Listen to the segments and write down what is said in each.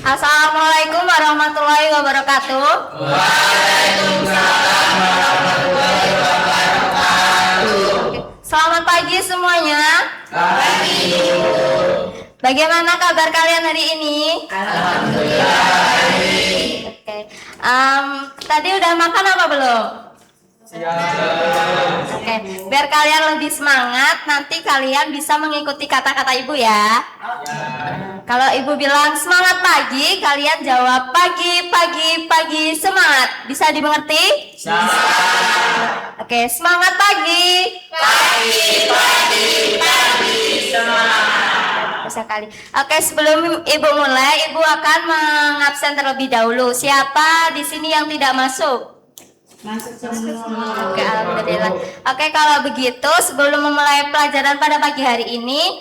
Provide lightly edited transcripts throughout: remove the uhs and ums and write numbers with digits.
Assalamualaikum warahmatullahi wabarakatuh. Waalaikumsalam warahmatullahi wabarakatuh. Selamat pagi semuanya. Pagi. Bagaimana kabar kalian hari ini? Alhamdulillah. Oke. Tadi udah makan apa belum? Oke, biar kalian lebih semangat, nanti kalian bisa mengikuti kata-kata ibu ya. Kalau ibu bilang semangat pagi, kalian jawab pagi, pagi, pagi, semangat. Bisa dimengerti? Oke, semangat pagi. Pagi, pagi, pagi, semangat. Bisa kali. Oke, sebelum ibu mulai, ibu akan mengabsen terlebih dahulu. Siapa di sini yang tidak masuk? Masuk semua. Oke, alhamdulillah. Oke, kalau begitu sebelum memulai pelajaran pada pagi hari ini,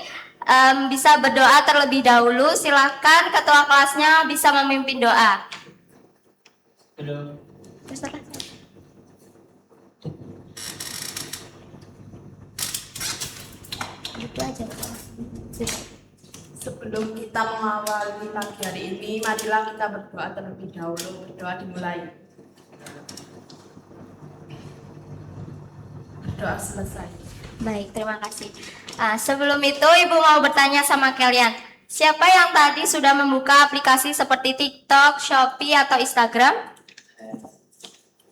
bisa berdoa terlebih dahulu. Silakan ketua kelasnya bisa memimpin doa. Gitu aja. Sebelum kita mengawali pagi hari ini, marilah kita berdoa terlebih dahulu. Berdoa dimulai. Berdoa selesai. Baik, terima kasih. Sebelum itu, ibu mau bertanya sama kalian. Siapa yang tadi sudah membuka aplikasi seperti TikTok, Shopee, atau Instagram?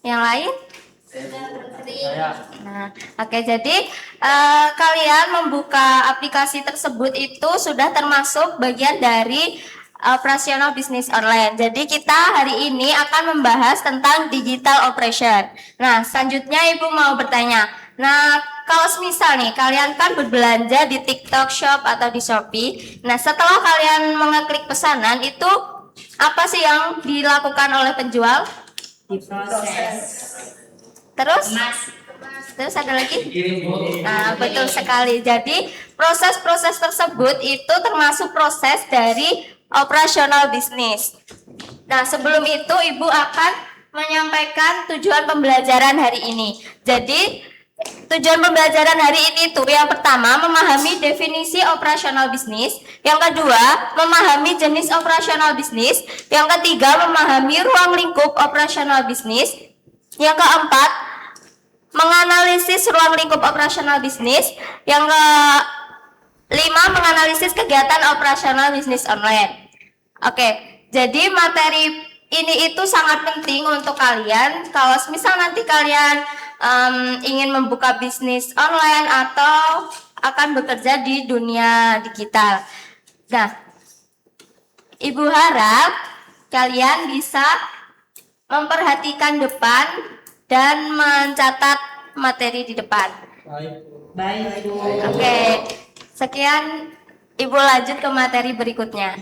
Yang lain? Nah, oke, jadi kalian membuka aplikasi tersebut itu sudah termasuk bagian dari operasional bisnis online. Jadi kita hari ini akan membahas tentang digital operation. Nah, selanjutnya ibu mau bertanya. Nah, kalau semisal nih kalian kan berbelanja di TikTok Shop atau di Shopee. Nah, setelah kalian mengeklik pesanan itu apa sih yang dilakukan oleh penjual? Diproses. Terus ada lagi? Nah, betul sekali. Jadi proses-proses tersebut itu termasuk proses dari operasional bisnis. Nah, sebelum itu ibu akan menyampaikan tujuan pembelajaran hari ini. Jadi tujuan pembelajaran hari ini tuh yang pertama memahami definisi operasional bisnis, yang kedua memahami jenis operasional bisnis, yang ketiga memahami ruang lingkup operasional bisnis, yang keempat menganalisis ruang lingkup operasional bisnis, yang kelima menganalisis kegiatan operasional bisnis online. Oke, jadi materi ini itu sangat penting untuk kalian. Kalau misal nanti kalian ingin membuka bisnis online atau akan bekerja di dunia digital. Nah, ibu harap kalian bisa memperhatikan depan dan mencatat materi di depan. Baik, Bu. Oke, sekian, ibu lanjut ke materi berikutnya.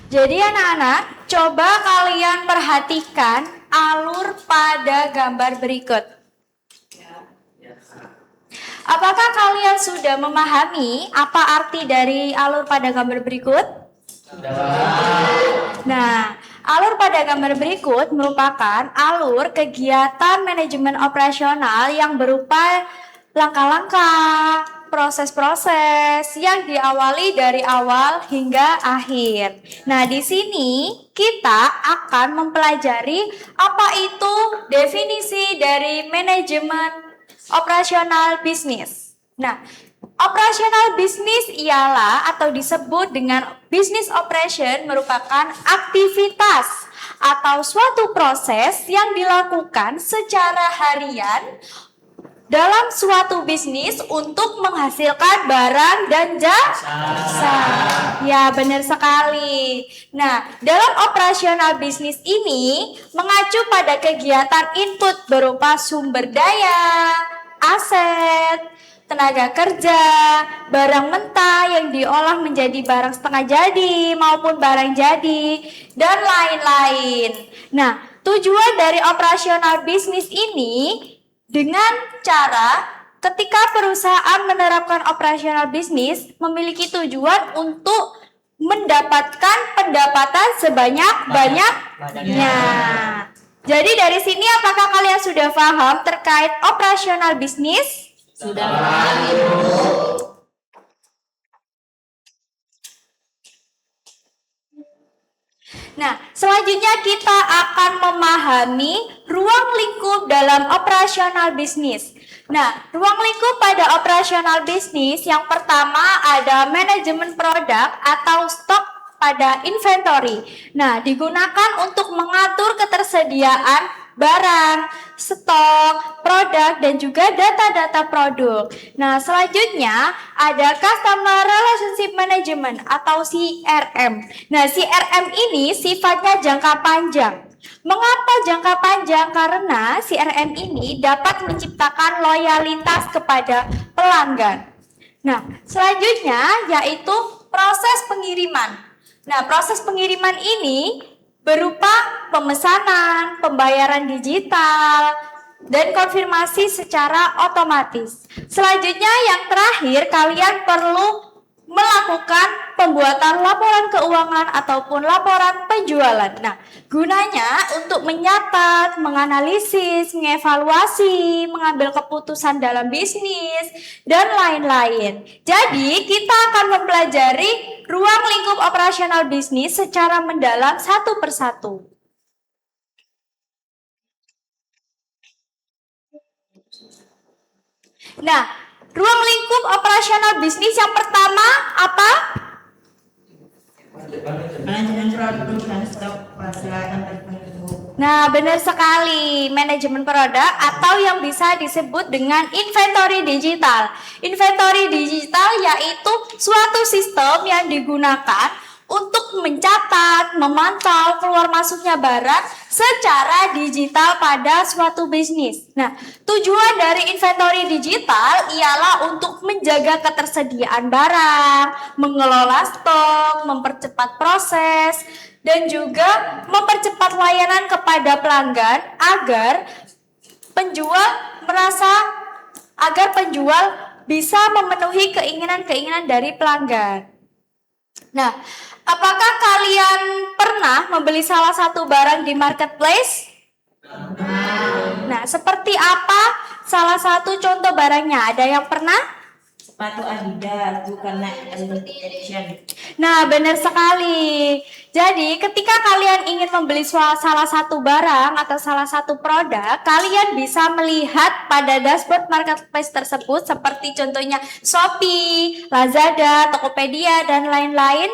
Jadi anak-anak, coba kalian perhatikan alur pada gambar berikut. Apakah kalian sudah memahami apa arti dari alur pada gambar berikut? Nah, alur pada gambar berikut merupakan alur kegiatan manajemen operasional yang berupa langkah-langkah, proses-proses yang diawali dari awal hingga akhir. Nah, di sini kita akan mempelajari apa itu definisi dari manajemen operasional bisnis. Nah, operasional bisnis ialah atau disebut dengan business operation merupakan aktivitas atau suatu proses yang dilakukan secara harian dalam suatu bisnis untuk menghasilkan barang dan jasa. Ya, benar sekali. Nah, dalam operasional bisnis ini mengacu pada kegiatan input berupa sumber daya, aset, tenaga kerja, barang mentah yang diolah menjadi barang setengah jadi maupun barang jadi, dan lain-lain. Nah, tujuan dari operasional bisnis ini dengan cara ketika perusahaan menerapkan operasional bisnis memiliki tujuan untuk mendapatkan pendapatan sebanyak-banyaknya. Jadi dari sini apakah kalian sudah paham terkait operasional bisnis? Sudah. Nah, selanjutnya kita akan memahami ruang lingkup dalam operasional bisnis. Nah, ruang lingkup pada operasional bisnis yang pertama ada manajemen produk atau stok pada inventory. Nah, digunakan untuk mengatur ketersediaan barang, stok, produk, dan juga data-data produk. Nah, selanjutnya ada Customer Relationship Management atau CRM. Nah, CRM ini sifatnya jangka panjang. Mengapa jangka panjang? Karena CRM ini dapat menciptakan loyalitas kepada pelanggan. Nah, selanjutnya yaitu proses pengiriman. Nah, proses pengiriman ini berupa pemesanan, pembayaran digital, dan konfirmasi secara otomatis. Selanjutnya yang terakhir, kalian perlu melakukan pembuatan laporan keuangan ataupun laporan penjualan. Nah, gunanya untuk menyatat, menganalisis, mengevaluasi, mengambil keputusan dalam bisnis, dan lain-lain. Jadi, kita akan mempelajari ruang lingkup operasional bisnis secara mendalam satu persatu. Nah, ruang lingkup operasional bisnis yang pertama apa? Manajemen produk dan stok peralatan tertentu. Nah, benar sekali. Manajemen produk atau yang bisa disebut dengan inventory digital. Inventory digital yaitu suatu sistem yang digunakan untuk mencatat, memantau keluar masuknya barang secara digital pada suatu bisnis. Nah, tujuan dari inventory digital ialah untuk menjaga ketersediaan barang, mengelola stok, mempercepat proses, dan juga mempercepat layanan kepada pelanggan agar penjual bisa memenuhi keinginan-keinginan dari pelanggan. Nah, apakah kalian pernah membeli salah satu barang di marketplace? Nah, seperti apa salah satu contoh barangnya? Ada yang pernah? Sepatu Adidas, bukan Action. Nah, benar sekali. Jadi, ketika kalian ingin membeli salah satu barang atau salah satu produk, kalian bisa melihat pada dashboard marketplace tersebut seperti contohnya Shopee, Lazada, Tokopedia, dan lain-lain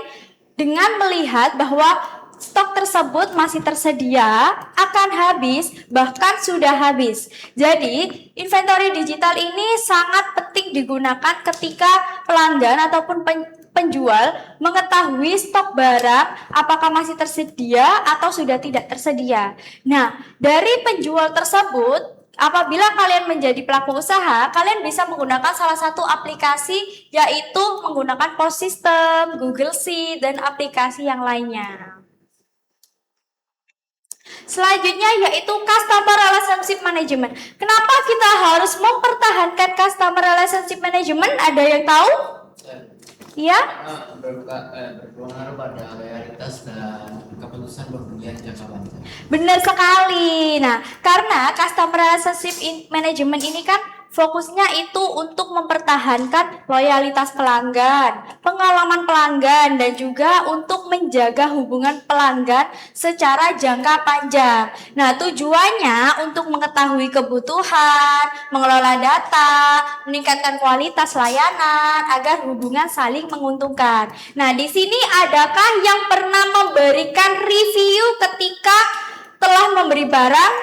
dengan melihat bahwa stok tersebut masih tersedia, akan habis, bahkan sudah habis. Jadi, inventory digital ini sangat penting digunakan ketika pelanggan ataupun penjual mengetahui stok barang apakah masih tersedia atau sudah tidak tersedia. Nah, dari penjual tersebut, apabila kalian menjadi pelaku usaha, kalian bisa menggunakan salah satu aplikasi yaitu menggunakan POS System, Google Sheet, dan aplikasi yang lainnya. Selanjutnya yaitu Customer Relationship Management. Kenapa kita harus mempertahankan Customer Relationship Management? Ada yang tahu? Ya? Berpengaruh pada loyalitas dan keputusan pembelian jangka panjang. Benar sekali. Nah, karena Customer Relationship Management ini kan fokusnya itu untuk mempertahankan loyalitas pelanggan, pengalaman pelanggan, dan juga untuk menjaga hubungan pelanggan secara jangka panjang. Nah, tujuannya untuk mengetahui kebutuhan, mengelola data, meningkatkan kualitas layanan agar hubungan saling menguntungkan. Nah, di sini adakah yang pernah memberikan review ketika telah memberi barang?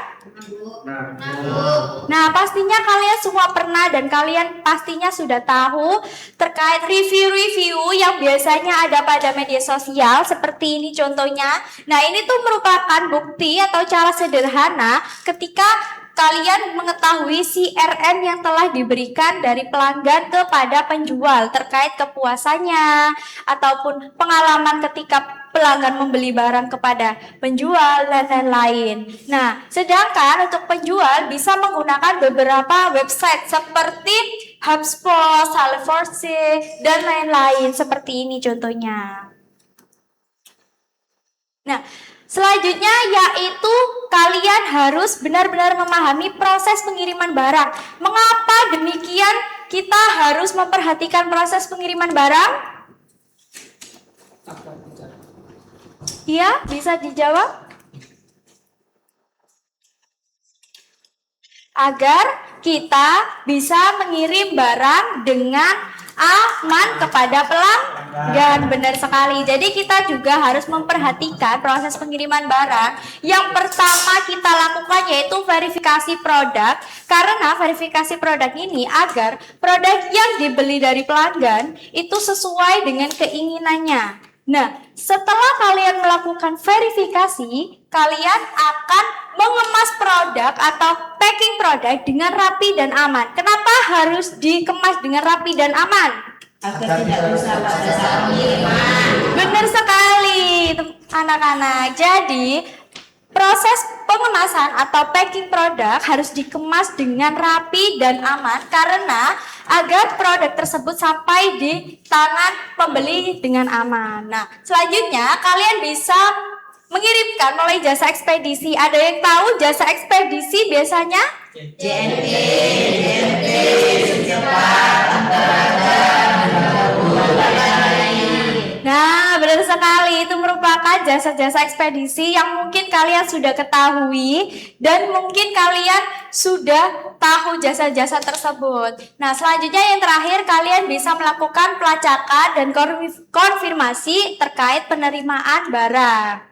Nah, pastinya kalian semua pernah dan kalian pastinya sudah tahu terkait review-review yang biasanya ada pada media sosial seperti ini contohnya. Nah, ini tuh merupakan bukti atau cara sederhana ketika kalian mengetahui CRM yang telah diberikan dari pelanggan kepada penjual terkait kepuasannya ataupun pengalaman ketika pelanggan membeli barang kepada penjual dan lain-lain. Nah, sedangkan untuk penjual bisa menggunakan beberapa website seperti HubSpot, Salesforce, dan lain-lain seperti ini contohnya. Nah, selanjutnya yaitu kalian harus benar-benar memahami proses pengiriman barang. Mengapa demikian kita harus memperhatikan proses pengiriman barang? Iya, bisa dijawab? Agar kita bisa mengirim barang dengan aman kepada pelanggan. Benar sekali. Jadi kita juga harus memperhatikan proses pengiriman barang. Yang pertama kita lakukan yaitu verifikasi produk. Karena verifikasi produk ini agar produk yang dibeli dari pelanggan itu sesuai dengan keinginannya. Nah, setelah kalian melakukan verifikasi, kalian akan mengemas produk atau packing produk dengan rapi dan aman. Kenapa harus dikemas dengan rapi dan aman? Agar tidak rusak pada saat pengiriman. Benar sekali, anak-anak. Jadi, proses pengemasan atau packing produk harus dikemas dengan rapi dan aman karena agar produk tersebut sampai di tangan pembeli dengan aman. Nah, selanjutnya kalian bisa mengirimkan melalui jasa ekspedisi. Ada yang tahu jasa ekspedisi biasanya? JNT, secepat, Nah, benar sekali. Itu merupakan jasa-jasa ekspedisi yang mungkin kalian sudah ketahui dan mungkin kalian sudah tahu jasa-jasa tersebut. Nah, selanjutnya yang terakhir kalian bisa melakukan pelacakan dan konfirmasi terkait penerimaan barang.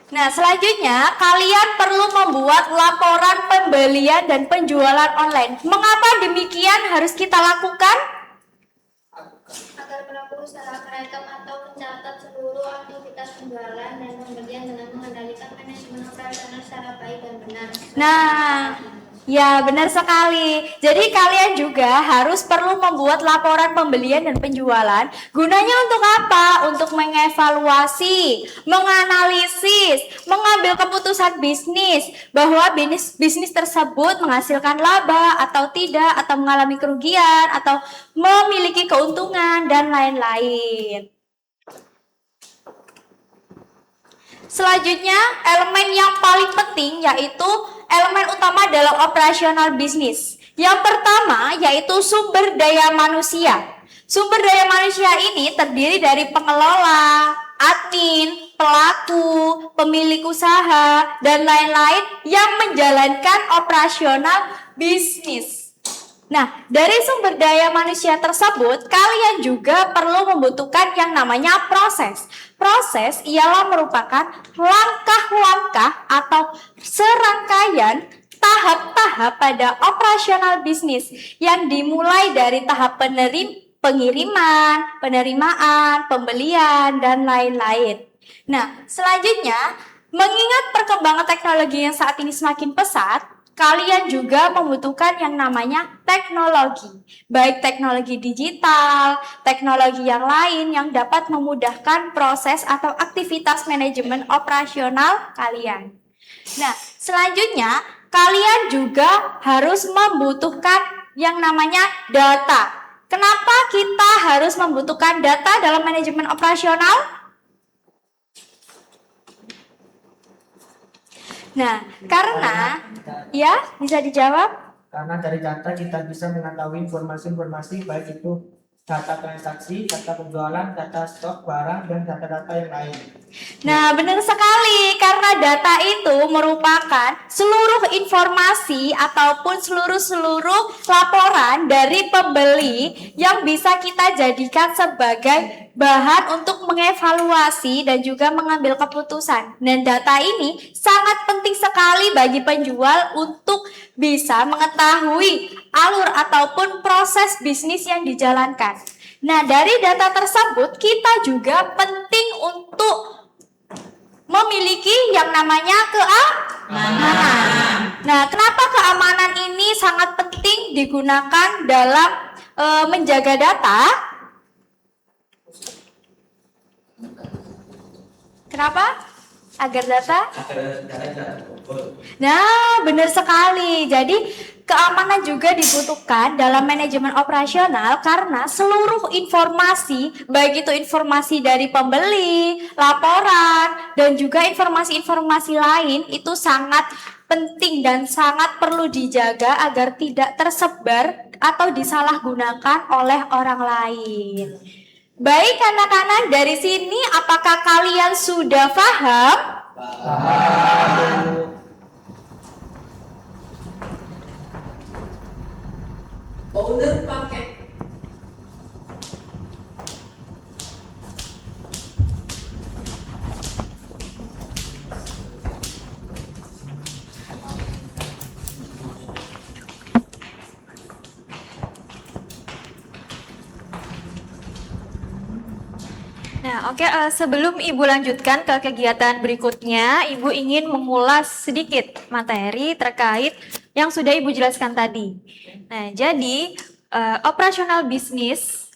Nah, selanjutnya kalian perlu membuat laporan pembelian dan penjualan online. Mengapa demikian harus kita lakukan? Agar pelaku usaha merekam atau mencatat seluruh aktivitas penjualan dan pembelian dengan mengendalikan manajemen operasional secara baik dan benar. Nah, ya benar sekali. Jadi kalian juga harus perlu membuat laporan pembelian dan penjualan. Gunanya untuk apa? Untuk mengevaluasi, menganalisis, mengambil keputusan bisnis bahwa bisnis tersebut menghasilkan laba atau tidak, atau mengalami kerugian, atau memiliki keuntungan dan lain-lain. Selanjutnya, elemen yang paling penting yaitu elemen utama dalam operasional bisnis. Yang pertama yaitu sumber daya manusia. Sumber daya manusia ini terdiri dari pengelola, admin, pelaku, pemilik usaha, dan lain-lain yang menjalankan operasional bisnis. Nah, dari sumber daya manusia tersebut, kalian juga perlu membutuhkan yang namanya proses. Proses ialah merupakan langkah-langkah atau serangkaian tahap-tahap pada operasional bisnis yang dimulai dari tahap pengiriman, penerimaan, pembelian, dan lain-lain. Nah, selanjutnya, mengingat perkembangan teknologi yang saat ini semakin pesat, kalian juga membutuhkan yang namanya teknologi, baik teknologi digital, teknologi yang lain yang dapat memudahkan proses atau aktivitas manajemen operasional kalian. Nah, selanjutnya kalian juga harus membutuhkan yang namanya data. Kenapa kita harus membutuhkan data dalam manajemen operasional? Nah, karena ya bisa dijawab. Karena dari data kita bisa mengetahui informasi-informasi baik itu data transaksi, data penjualan, data stok barang, dan data-data yang lain. Nah, benar sekali, karena data itu merupakan seluruh informasi ataupun seluruh laporan dari pembeli yang bisa kita jadikan sebagai bahan untuk mengevaluasi dan juga mengambil keputusan. Dan data ini sangat penting sekali bagi penjual untuk bisa mengetahui alur ataupun proses bisnis yang dijalankan. Nah, dari data tersebut kita juga penting untuk memiliki yang namanya keamanan. Nah, kenapa keamanan ini sangat penting digunakan dalam menjaga data? Kenapa? Agar data? Nah, benar sekali. Jadi, keamanan juga dibutuhkan dalam manajemen operasional karena seluruh informasi, baik itu informasi dari pembeli, laporan, dan juga informasi-informasi lain itu sangat penting dan sangat perlu dijaga agar tidak tersebar atau disalahgunakan oleh orang lain. Baik anak-anak, dari sini apakah kalian sudah paham? Owner paket. Nah, oke, sebelum Ibu lanjutkan ke kegiatan berikutnya, Ibu ingin mengulas sedikit materi terkait yang sudah Ibu jelaskan tadi. Nah, jadi operasional bisnis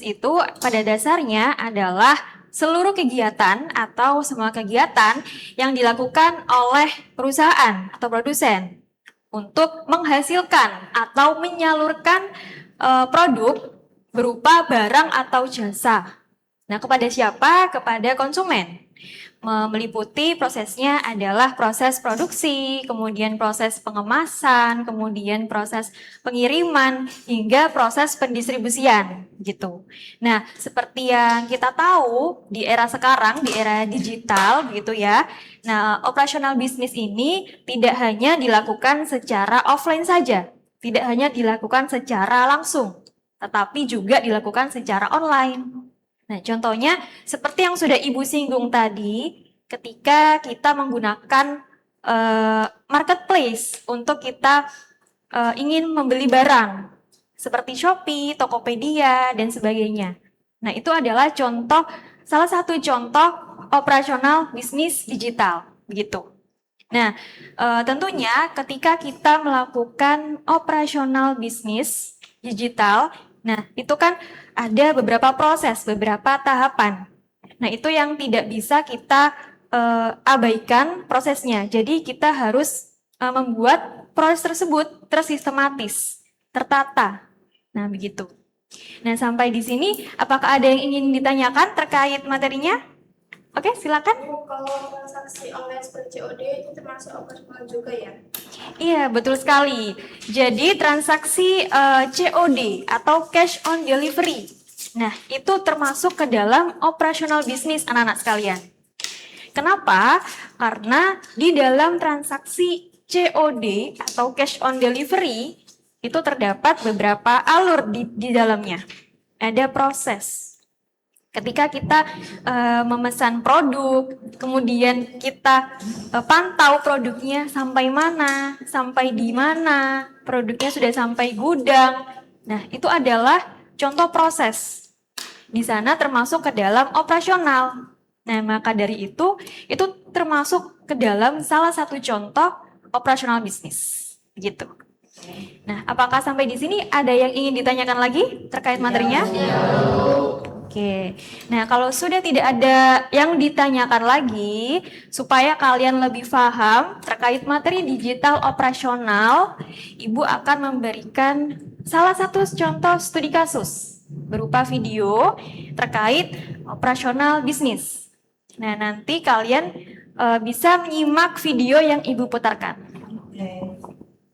itu pada dasarnya adalah seluruh kegiatan atau semua kegiatan yang dilakukan oleh perusahaan atau produsen untuk menghasilkan atau menyalurkan produk berupa barang atau jasa. Nah, kepada siapa? Kepada konsumen. Meliputi prosesnya adalah proses produksi, kemudian proses pengemasan, kemudian proses pengiriman, hingga proses pendistribusian, gitu. Nah, seperti yang kita tahu di era sekarang, di era digital, gitu ya. Nah, operasional bisnis ini tidak hanya dilakukan secara offline saja, tidak hanya dilakukan secara langsung, tetapi juga dilakukan secara online. Nah, contohnya seperti yang sudah Ibu singgung tadi, ketika kita menggunakan marketplace untuk kita ingin membeli barang, seperti Shopee, Tokopedia, dan sebagainya. Nah, itu adalah salah satu contoh operasional bisnis digital, begitu. Nah, tentunya ketika kita melakukan operasional bisnis digital, nah, itu kan ada beberapa proses, beberapa tahapan. Nah, itu yang tidak bisa kita abaikan prosesnya. Jadi, kita harus membuat proses tersebut tersistematis, tertata. Nah, begitu. Nah, sampai di sini, apakah ada yang ingin ditanyakan terkait materinya? Oke, silakan. Kalau transaksi online seperti COD itu termasuk operasional juga ya? Iya, betul sekali. Jadi transaksi COD atau cash on delivery. Nah, itu termasuk ke dalam operasional bisnis anak-anak sekalian. Kenapa? Karena di dalam transaksi COD atau cash on delivery itu terdapat beberapa alur di dalamnya. Ada proses. Ketika kita memesan produk, kemudian kita pantau produknya sampai mana, sampai di mana, produknya sudah sampai gudang. Nah, itu adalah contoh proses. Di sana termasuk ke dalam operasional. Nah, maka dari itu termasuk ke dalam salah satu contoh operasional bisnis. Begitu. Nah, apakah sampai di sini ada yang ingin ditanyakan lagi terkait materinya? Oke, nah kalau sudah tidak ada yang ditanyakan lagi, supaya kalian lebih paham terkait materi digital operasional, Ibu akan memberikan salah satu contoh studi kasus berupa video terkait operasional bisnis. Nah, nanti kalian bisa menyimak video yang Ibu putarkan.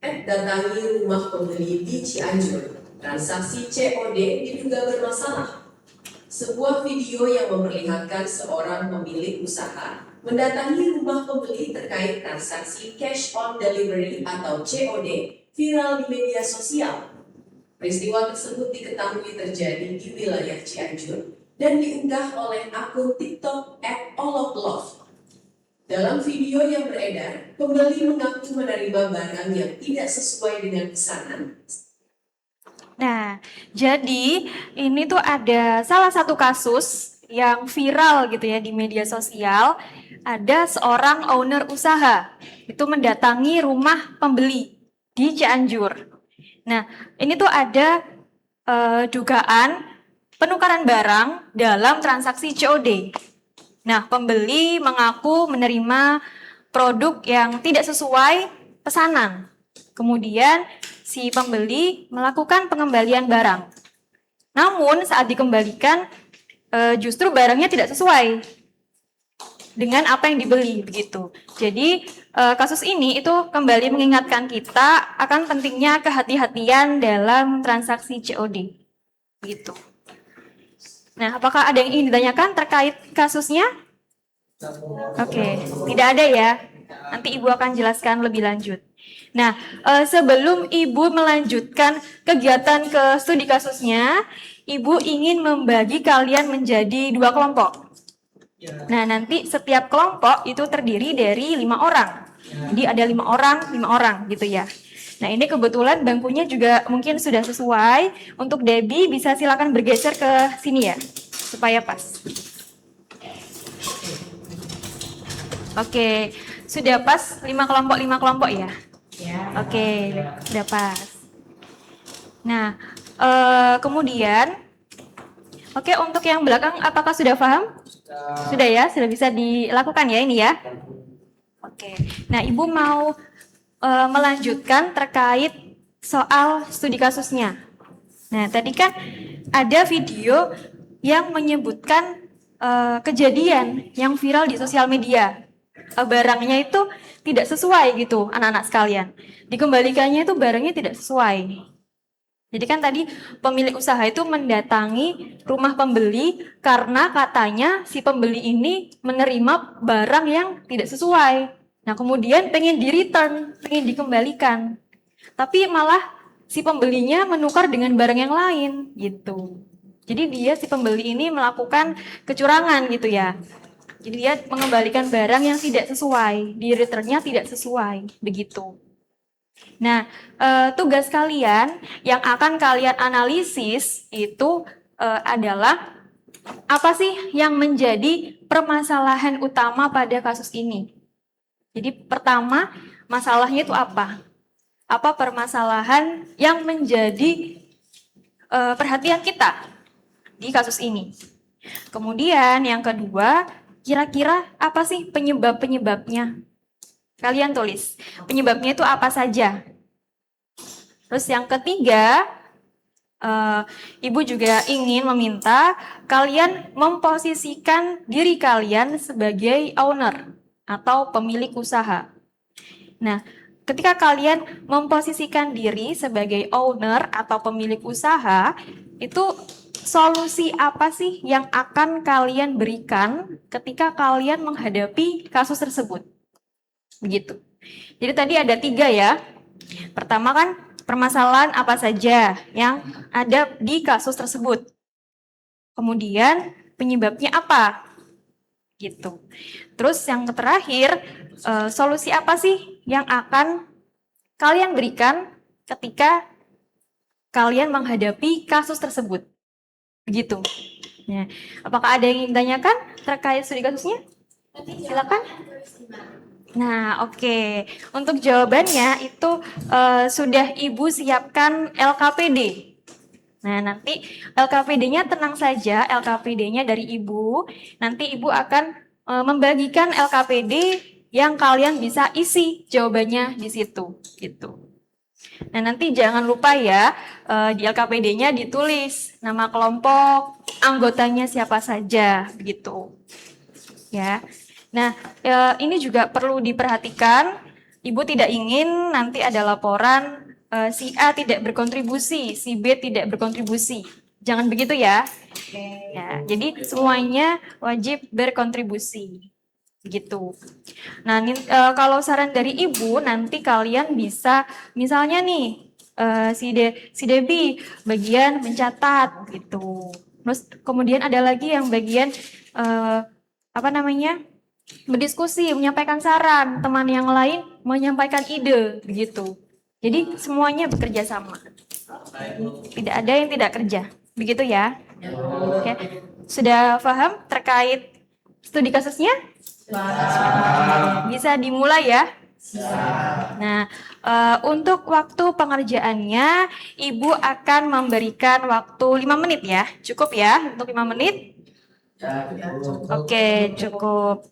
Datangi rumah pembeli di Cianjur. Transaksi COD diduga bermasalah. Sebuah video yang memperlihatkan seorang pemilik usaha mendatangi rumah pembeli terkait transaksi cash on delivery atau COD viral di media sosial. Peristiwa tersebut diketahui terjadi di wilayah Cianjur dan diunggah oleh akun TikTok @alloflove. Dalam video yang beredar, pembeli mengaku menerima barang yang tidak sesuai dengan pesanan. Nah, jadi ini tuh ada salah satu kasus yang viral gitu ya di media sosial. ada seorang owner usaha itu mendatangi rumah pembeli di Cianjur. Nah, ini tuh ada dugaan penukaran barang dalam transaksi COD. Nah, pembeli mengaku menerima produk yang tidak sesuai pesanan. Kemudian si pembeli melakukan pengembalian barang. Namun saat dikembalikan justru barangnya tidak sesuai dengan apa yang dibeli begitu. Jadi kasus ini itu kembali mengingatkan kita akan pentingnya kehati-hatian dalam transaksi COD. Gitu. Nah, apakah ada yang ingin ditanyakan terkait kasusnya? Oke, tidak ada ya. Nanti Ibu akan jelaskan lebih lanjut. Nah, sebelum Ibu melanjutkan kegiatan ke studi kasusnya, Ibu ingin membagi kalian menjadi 2 kelompok. Nah, nanti setiap kelompok itu terdiri dari 5 orang. Jadi ada 5 orang gitu ya. Nah, ini kebetulan bangkunya juga mungkin sudah sesuai. Untuk Debbie bisa silakan bergeser ke sini ya, supaya pas. Oke, sudah pas 5 kelompok ya? Oke, sudah pas. Nah, kemudian, oke, untuk yang belakang apakah sudah paham? Sudah ya, sudah bisa dilakukan ya ini ya? Oke, nah Ibu mau melanjutkan terkait soal studi kasusnya. Nah, tadi kan ada video yang menyebutkan kejadian yang viral di sosial media. Barangnya itu tidak sesuai gitu, anak-anak sekalian. Dikembalikannya itu barangnya tidak sesuai. Jadi kan tadi pemilik usaha itu mendatangi rumah pembeli karena katanya si pembeli ini menerima barang yang tidak sesuai. Nah, kemudian pengen di-return, pengen dikembalikan. Tapi malah si pembelinya menukar dengan barang yang lain gitu. Jadi dia si pembeli ini melakukan kecurangan gitu ya. Jadi dia mengembalikan barang yang tidak sesuai, di returnnya tidak sesuai, begitu. Nah, tugas kalian yang akan kalian analisis itu adalah apa sih yang menjadi permasalahan utama pada kasus ini. Jadi pertama, masalahnya itu apa? Apa permasalahan yang menjadi perhatian kita di kasus ini? Kemudian yang kedua, kira-kira apa sih penyebab-penyebabnya? Kalian tulis, penyebabnya itu apa saja? Terus yang ketiga, Ibu juga ingin meminta kalian memposisikan diri kalian sebagai owner atau pemilik usaha. Nah, ketika kalian memposisikan diri sebagai owner atau pemilik usaha, itu solusi apa sih yang akan kalian berikan ketika kalian menghadapi kasus tersebut? Begitu. Jadi tadi ada 3 ya. Pertama kan permasalahan apa saja yang ada di kasus tersebut. Kemudian penyebabnya apa? Gitu. Terus yang terakhir, solusi apa sih yang akan kalian berikan ketika kalian menghadapi kasus tersebut? Begitu. Ya. Apakah ada yang ingin ditanyakan terkait studi kasusnya? Silakan. Nah, oke. Untuk jawabannya itu sudah Ibu siapkan LKPD. Nah, nanti LKPD-nya tenang saja, LKPD-nya dari Ibu. Nanti Ibu akan membagikan LKPD yang kalian bisa isi jawabannya di situ, gitu. Nah, nanti jangan lupa ya, di LKPD-nya ditulis nama kelompok, anggotanya siapa saja, begitu. Ya. Nah, ini juga perlu diperhatikan. Ibu tidak ingin nanti ada laporan si A tidak berkontribusi, si B tidak berkontribusi. Jangan begitu ya. Ya, jadi semuanya wajib berkontribusi. Begitu. Nah, kalau saran dari Ibu, nanti kalian bisa, misalnya nih, si Debbie bagian mencatat, gitu. Terus kemudian ada lagi yang bagian, berdiskusi, menyampaikan saran, teman yang lain menyampaikan ide, begitu. Jadi semuanya bekerja sama. Tidak ada yang tidak kerja. Begitu ya. Oke. Sudah paham terkait studi kasusnya? Bisa dimulai ya. Nah, untuk waktu pengerjaannya, Ibu akan memberikan waktu 5 menit ya. Cukup ya untuk 5 menit? Oke, cukup.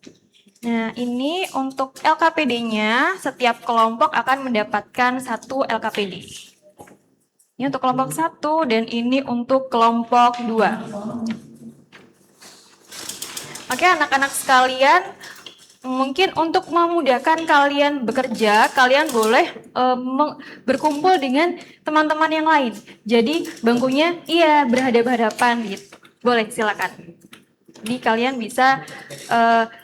Nah, ini untuk LKPD-nya, setiap kelompok akan mendapatkan 1 LKPD. Ini untuk kelompok 1 dan ini untuk kelompok 2. Oke, anak-anak sekalian, mungkin untuk memudahkan kalian bekerja, kalian boleh berkumpul dengan teman-teman yang lain. Jadi bangkunya berhadapan-hadapan gitu. Boleh, silakan. Jadi kalian bisa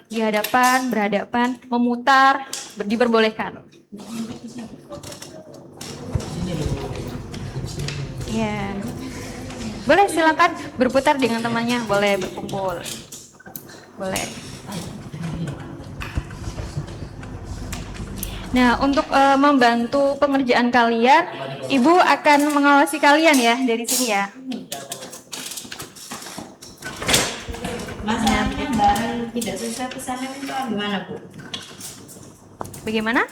di hadapan, berhadapan, memutar, diperbolehkan. Ya, boleh silakan berputar dengan temannya, boleh berkumpul, boleh. Nah, untuk membantu pengerjaan kalian, Ibu akan mengawasi kalian ya dari sini ya. Masalahnya barang tidak sesuai pesanan itu gimana, Bu? Bagaimana?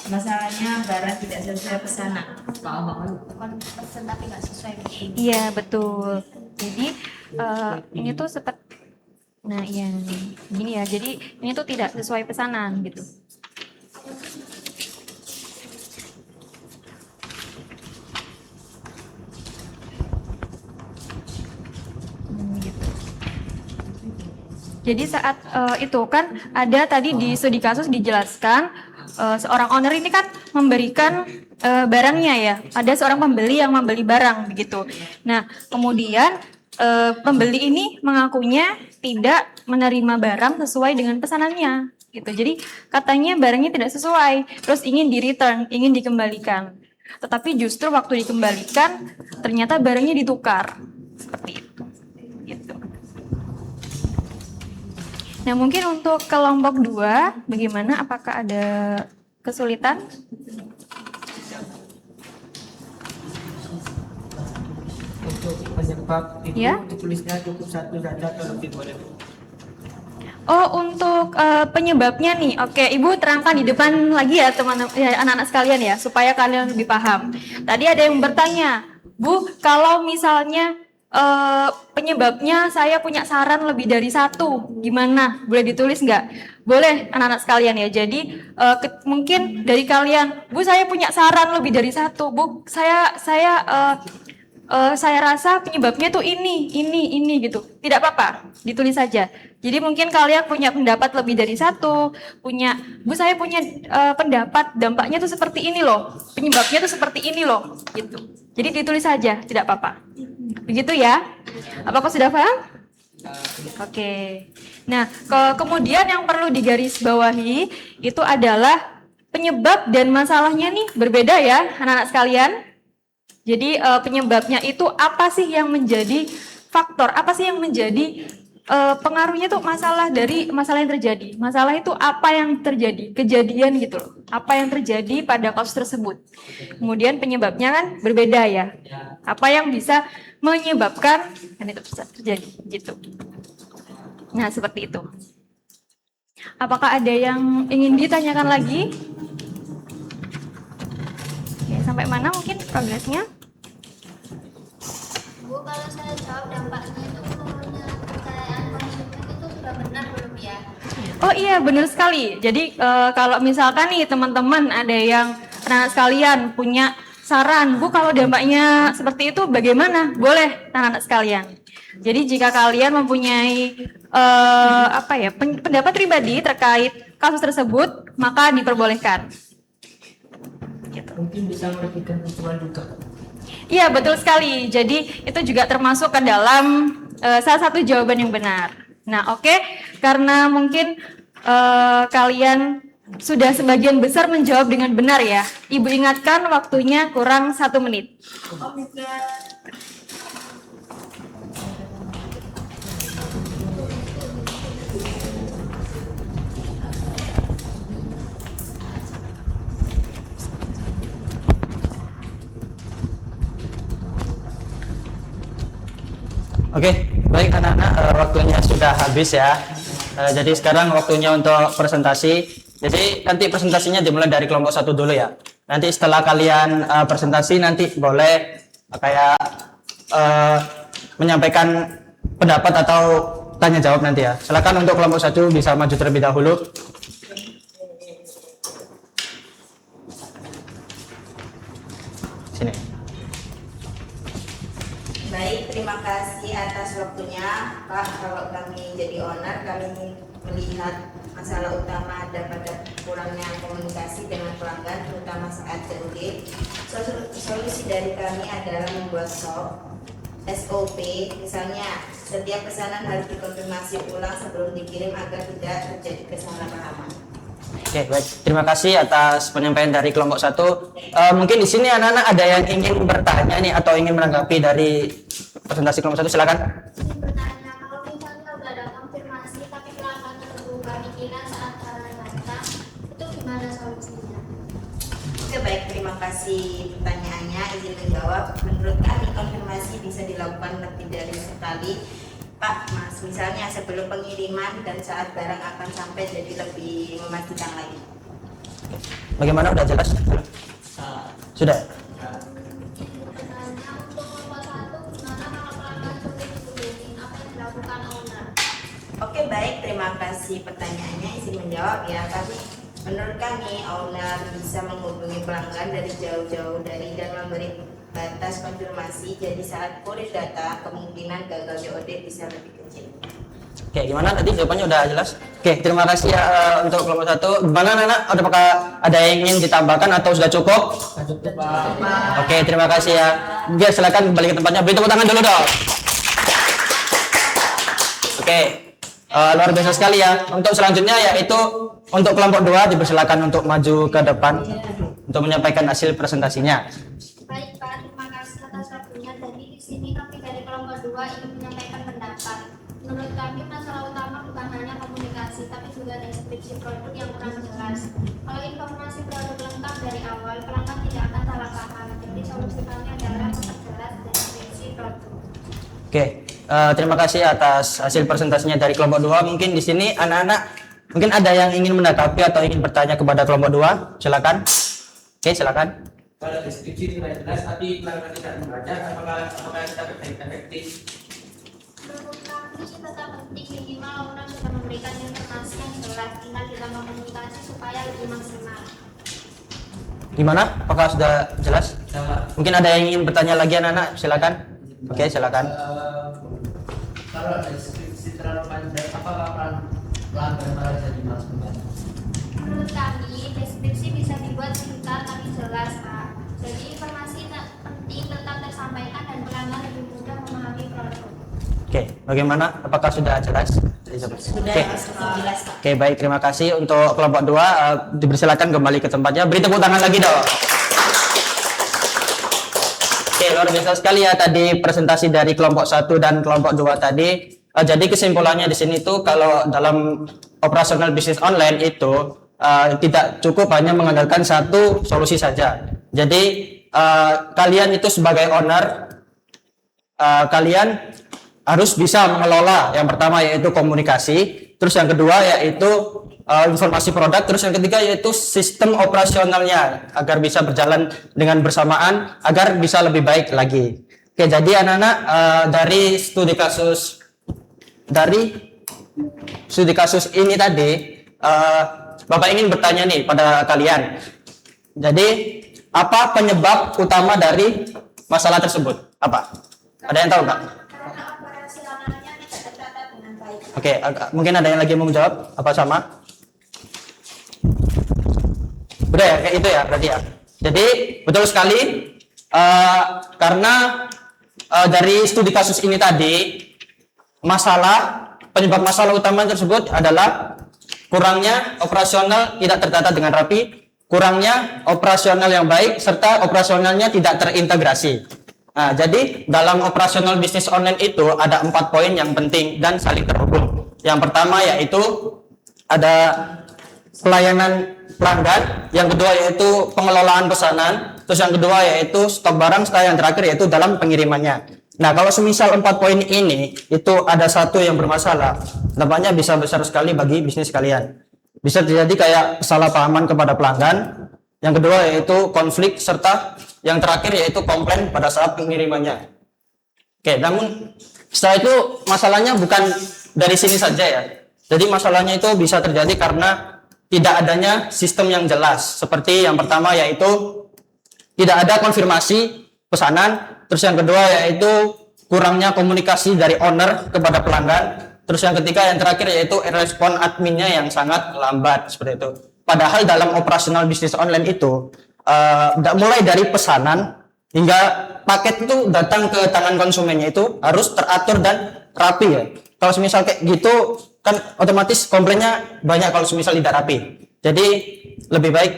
Masalahnya barang tidak sesuai pesanan. Pesen tapi nggak sesuai. Iya, betul. Jadi ini tuh seperti, nah iya, gini ya. Jadi ini tuh tidak sesuai pesanan gitu. Gitu. Jadi saat itu kan ada tadi di studi kasus dijelaskan seorang owner ini kan memberikan barangnya ya. Ada seorang pembeli yang membeli barang begitu. Nah, kemudian pembeli ini mengakunya tidak menerima barang sesuai dengan pesanannya gitu. Jadi katanya barangnya tidak sesuai, terus ingin di-return, ingin dikembalikan. Tetapi justru waktu dikembalikan ternyata barangnya ditukar. Seperti itu. Gitu. Nah, mungkin untuk kelompok 2, bagaimana? Apakah ada kesulitan? Untuk penyebab itu Ya? ditulisnya cukup 1 saja atau lebih boleh. Oh, untuk penyebabnya nih. Oke, Ibu terangkan di depan lagi ya teman-teman, ya, anak-anak sekalian ya, supaya kalian lebih paham. Tadi ada yang bertanya, Bu, kalau misalnya penyebabnya saya punya saran lebih dari 1, gimana? Boleh ditulis nggak? Boleh, anak-anak sekalian ya. Jadi mungkin dari kalian, Bu, saya punya saran lebih dari 1, Bu, saya rasa penyebabnya tuh ini gitu. Tidak apa-apa, ditulis saja. Jadi mungkin kalian punya pendapat lebih dari 1, Bu, saya punya pendapat dampaknya tuh seperti ini loh, penyebabnya tuh seperti ini loh, gitu. Jadi ditulis saja, tidak apa-apa. Begitu ya? Apakah sudah paham? Oke. Nah, kemudian yang perlu digarisbawahi itu adalah penyebab dan masalahnya nih berbeda ya, anak-anak sekalian. Jadi penyebabnya itu apa sih yang menjadi faktor, apa sih yang menjadi pengaruhnya tuh masalah dari masalah yang terjadi. Masalah itu apa yang terjadi, kejadian gitu loh. Apa yang terjadi pada kasus tersebut. Kemudian penyebabnya kan berbeda ya. Apa yang bisa menyebabkan kan itu bisa terjadi gitu. Nah, seperti itu. Apakah ada yang ingin ditanyakan lagi? Oke, sampai mana mungkin progresnya? Bu, kalau saya jawab dampaknya itu menurunnya kepercayaan konsumen itu sudah benar belum ya? Oh iya, benar sekali. Jadi kalau misalkan nih teman-teman ada yang anak sekalian punya saran, Bu, kalau dampaknya seperti itu bagaimana? Boleh, anak-anak sekalian. Jadi jika kalian mempunyai pendapat pribadi terkait kasus tersebut, maka diperbolehkan. Gitu. Mungkin bisa memberikan usulan juga. Iya, betul sekali. Jadi itu juga termasuk ke dalam salah satu jawaban yang benar. Nah, oke. Karena mungkin kalian sudah sebagian besar menjawab dengan benar ya. Ibu ingatkan waktunya kurang 1 menit. Oke, baik anak-anak, waktunya sudah habis ya. Jadi sekarang waktunya untuk presentasi. Jadi nanti presentasinya dimulai dari kelompok 1 dulu ya. Nanti setelah kalian presentasi nanti boleh kayak menyampaikan pendapat atau tanya jawab nanti ya. Silakan untuk kelompok 1 bisa maju terlebih dahulu. Sini. Baik, terima kasih atas waktunya Pak. Kalau kami jadi owner, kami melihat masalah utama ada pada kurangnya komunikasi dengan pelanggan, terutama saat COD. Solusi dari kami adalah membuat SOP, misalnya setiap pesanan harus dikonfirmasi ulang sebelum dikirim agar tidak terjadi kesalahpahaman. Oke, baik. Terima kasih atas penyampaian dari kelompok 1. Mungkin di sini anak-anak ada yang ingin bertanya nih atau ingin menanggapi dari presentasi kelompok 1, silakan. Bertanya, kalau misalnya udah ada konfirmasi tapi pelanggan terbuka pikiran saat barang datang, itu gimana solusinya? Oke, baik, terima kasih pertanyaannya. Izin menjawab, menurut kami konfirmasi bisa dilakukan lebih dari sekali Pak, Mas, misalnya sebelum pengiriman dan saat barang akan sampai, jadi lebih memastikan lagi. Bagaimana, udah jelas? Sudah? Bertanya, untuk kelompok 1, gimana kalau pelanggan sulit dihubungin? Apa yang dilakukan owner? Oke, baik, terima kasih pertanyaannya. Izin menjawab ya, menurut kami owner bisa menghubungi pelanggan dari jauh-jauh dari dan memberi batas konfirmasi, jadi saat kurir data kemungkinan gagal COD bisa lebih kecil. Oke, gimana tadi jawabannya udah jelas? Oke, terima kasih ya untuk kelompok 1. Gimana anak? Apakah ada yang ingin ditambahkan atau sudah cukup? Cukup, Pak. Oke, terima kasih ya. Oke, silakan kembali ke tempatnya. Beri tepuk tangan dulu dong. Oke, luar biasa sekali ya. Untuk selanjutnya yaitu untuk kelompok 2 dipersilakan untuk maju ke depan untuk menyampaikan hasil presentasinya. Baik Pak, terima kasih atas waktunya. Jadi di sini kami dari kelompok 2 ingin menyampaikan pendapat. Menurut kami masalah utama bukan hanya komunikasi, tapi juga deskripsi produk yang kurang jelas. Kalau informasi produk lengkap dari awal, pelanggan tidak akan salah paham. Jadi solusi kami adalah memperjelas deskripsi produk. Oke, terima kasih atas hasil presentasinya dari kelompok 2. Mungkin di sini anak-anak mungkin ada yang ingin menanggapi atau ingin bertanya kepada kelompok 2. Silakan. Oke, silakan. Kalau deskripsi tidak jelas tapi pelanggan tidak membaca, apakah kita efektif? Menurut kami tetap penting, minimal owner sudah memberikan informasi yang jelas, tinggal kita komunikasi supaya lebih maksimal. Gimana? Apakah sudah jelas? Mungkin ada yang ingin bertanya lagi anak-anak. Silakan. Oke, silakan. Kalau deskripsi terlalu panjang, apakah pelanggan malah jadi malas membaca? Menurut kami, deskripsi bisa dibuat singkat tapi jelas, Pak. Jadi informasi penting tetap tersampaikan dan pelanggan lebih mudah memahami produk. Oke, bagaimana? Apakah sudah jelas? Sudah Oke. jelas, Pak. Oke, baik. Terima kasih untuk kelompok 2. Dipersilakan kembali ke tempatnya. Beri tepuk tangan lagi dong. Oke, luar biasa sekali ya tadi presentasi dari kelompok 1 dan kelompok 2 tadi. Jadi kesimpulannya di sini tuh kalau dalam operasional bisnis online itu tidak cukup hanya mengandalkan satu solusi saja. Jadi kalian itu sebagai owner, kalian harus bisa mengelola. Yang pertama yaitu komunikasi, terus yang kedua yaitu informasi produk, terus yang ketiga yaitu sistem operasionalnya agar bisa berjalan dengan bersamaan, agar bisa lebih baik lagi. Oke, jadi anak-anak dari studi kasus ini tadi, Bapak ingin bertanya nih pada kalian. Jadi apa penyebab utama dari masalah tersebut? Apa? Ada yang tahu, Kak? Karena operasionalnya tidak tertata dengan baik. Oke, mungkin ada yang lagi mau menjawab? Apa sama? Udah ya, kayak itu ya berarti ya. Jadi betul sekali karena dari studi kasus ini tadi penyebab masalah utama tersebut adalah kurangnya operasional tidak tertata dengan rapi, kurangnya operasional yang baik serta operasionalnya tidak terintegrasi. Nah, jadi dalam operasional bisnis online itu ada 4 poin yang penting dan saling terhubung. Yang pertama yaitu ada pelayanan pelanggan, yang kedua yaitu pengelolaan pesanan, terus yang kedua yaitu stok barang, serta yang terakhir yaitu dalam pengirimannya. Nah, kalau semisal 4 poin ini itu ada satu yang bermasalah, dampaknya bisa besar sekali bagi bisnis kalian. Bisa terjadi kayak kesalahpahaman kepada pelanggan. Yang kedua yaitu konflik, serta yang terakhir yaitu komplain pada saat pengirimannya. Oke, namun setelah itu masalahnya bukan dari sini saja ya. Jadi masalahnya itu bisa terjadi karena tidak adanya sistem yang jelas. Seperti yang pertama yaitu tidak ada konfirmasi pesanan. Terus yang kedua yaitu kurangnya komunikasi dari owner kepada pelanggan. Terus yang ketiga, yang terakhir yaitu respon adminnya yang sangat lambat seperti itu. Padahal dalam operasional bisnis online itu mulai dari pesanan hingga paket itu datang ke tangan konsumennya itu harus teratur dan rapi ya. Kalau semisal kayak gitu kan otomatis komplainnya banyak kalau semisal tidak rapi. Jadi lebih baik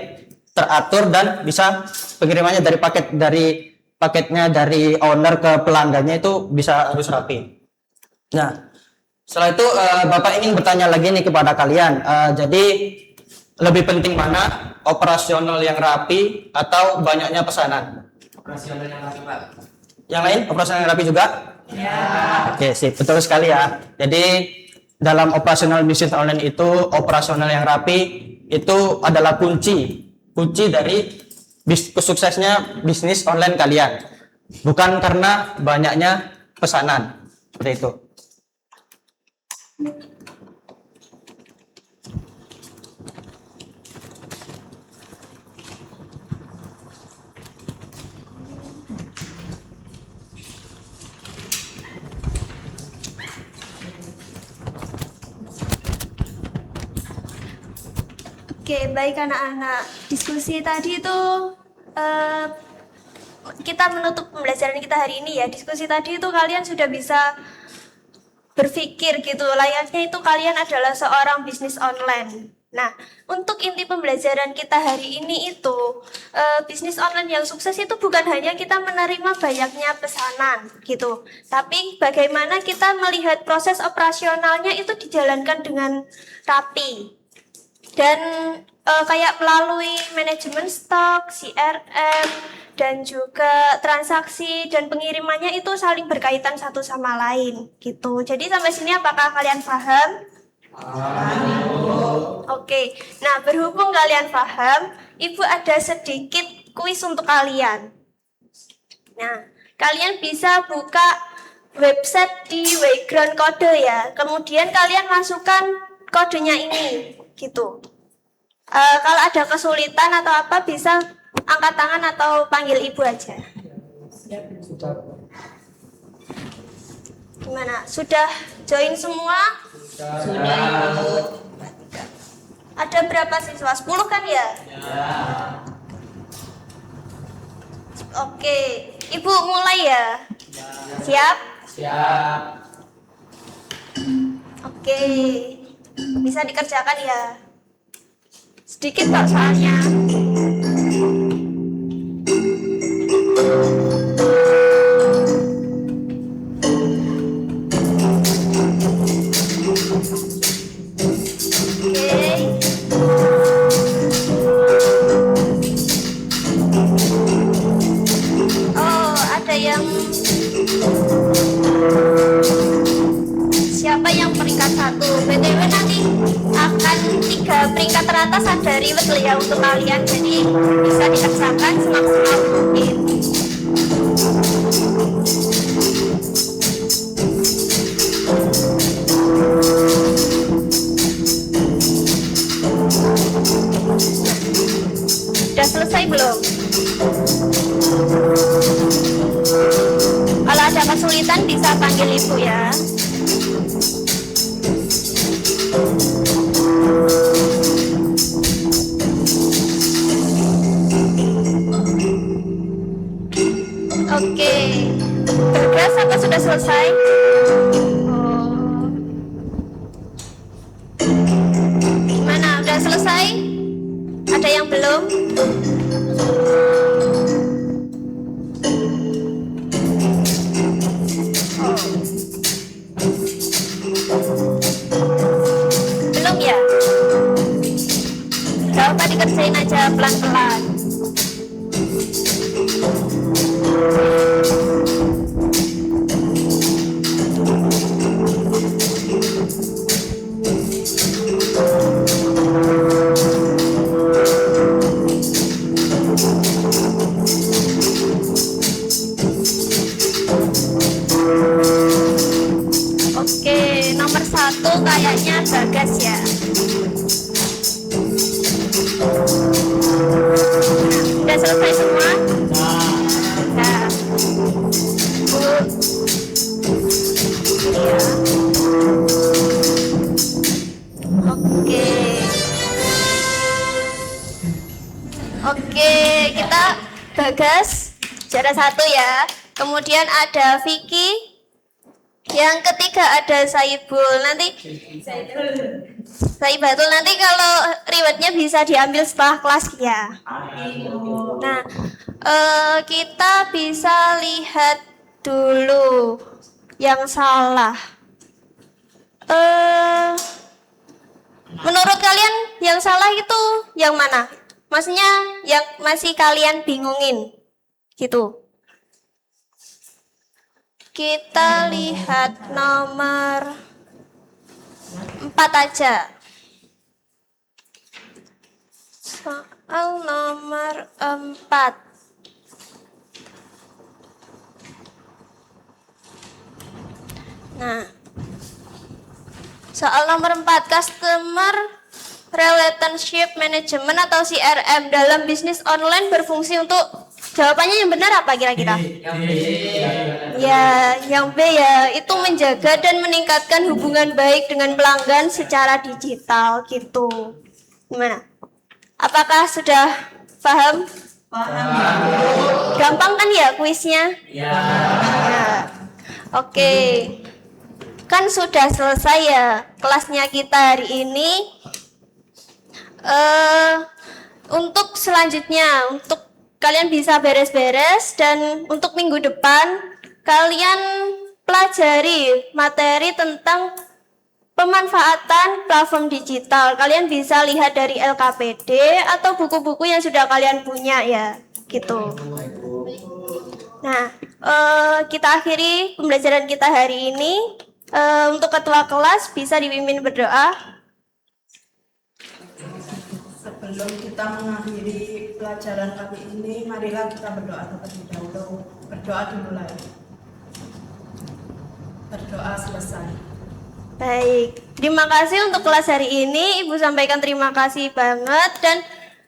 teratur dan bisa pengirimannya dari paketnya dari owner ke pelanggannya itu bisa harus rapi. Nah, setelah itu Bapak ingin bertanya lagi nih kepada kalian. Jadi lebih penting mana, operasional yang rapi atau banyaknya pesanan? Operasional yang rapi, Pak. Yang lain operasional yang rapi juga? Ya. Oke, sip, betul sekali ya. Jadi dalam operasional bisnis online itu operasional yang rapi itu adalah kunci dari kesuksesnya bisnis online kalian, bukan karena banyaknya pesanan seperti itu. Oke, baik anak-anak. Diskusi tadi itu kita menutup pembelajaran kita hari ini ya. Diskusi tadi itu kalian sudah bisa berpikir gitu. Layaknya itu kalian adalah seorang bisnis online. Nah, untuk inti pembelajaran kita hari ini itu bisnis online yang sukses itu bukan hanya kita menerima banyaknya pesanan gitu. Tapi bagaimana kita melihat proses operasionalnya itu dijalankan dengan rapi. Dan kayak melalui manajemen stok, CRM, dan juga transaksi dan pengirimannya itu saling berkaitan satu sama lain gitu. Jadi sampai sini apakah kalian paham? Oke, nah berhubung kalian paham, Ibu ada sedikit kuis untuk kalian. Nah, kalian bisa buka website di Wayground Kode ya. Kemudian kalian masukkan kodenya ini gitu. Kalau ada kesulitan atau apa bisa angkat tangan atau panggil ibu aja. Gimana? Sudah join semua? Sudah. Ada berapa siswa? 10 kan ya? Oke, ibu mulai ya. Siap? Siap. Oke, bisa dikerjakan ya. Sedikit kok soalnya. Oh, ada yang siapa yang peringkat 1? BTW nanti akan 3 peringkat teratas ada reward ya untuk kalian, jadi bisa dikerjakan semaksimal mungkin. Sudah selesai belum? Kalau ada kesulitan bisa panggil ibu ya. Oke, bergerak apa sudah selesai? Oh. Gimana, udah selesai? Ada yang belum? Belum ya? Gak apa, dikerjain aja pelan-pelan. itu kayaknya Bagas ya. Udah selesai semua? Nah. Ya. Oke. Oke, kita Bagas juara 1 ya. Kemudian ada Vicky. Yang ketiga ada Saibul. Nanti Saibatul, nanti kalau rewardnya bisa diambil setelah kelas ya. Nah, kita bisa lihat dulu yang salah. Menurut kalian yang salah itu yang mana? Maksudnya yang masih kalian bingungin gitu. Kita lihat nomor 4 aja. Soal nomor 4. Nah, soal nomor 4, Customer Relationship Management atau CRM dalam bisnis online berfungsi untuk, jawabannya yang benar apa kira-kira? Ya, yang B ya, itu menjaga dan meningkatkan hubungan baik dengan pelanggan secara digital gitu. Gimana? Apakah sudah paham? Paham. Gampang kan ya kuisnya? Ya. Oke. Kan sudah selesai ya kelasnya kita hari ini. Untuk selanjutnya, untuk kalian bisa beres-beres, dan untuk minggu depan kalian pelajari materi tentang pemanfaatan platform digital. Kalian bisa lihat dari LKPD atau buku-buku yang sudah kalian punya ya, gitu. Nah, kita akhiri pembelajaran kita hari ini. Untuk ketua kelas bisa dipimpin berdoa. Sebelum kita mengakhiri pelajaran kali ini, marilah kita berdoa terlebih dahulu. Berdoa dimulai. Berdoa selesai. Baik, terima kasih untuk kelas hari ini. Ibu sampaikan terima kasih banget, dan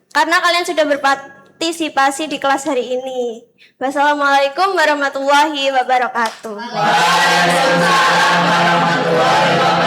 karena kalian sudah berpartisipasi di kelas hari ini. Wassalamualaikum warahmatullahi wabarakatuh. Waalaikumsalam warahmatullahi wabarakatuh.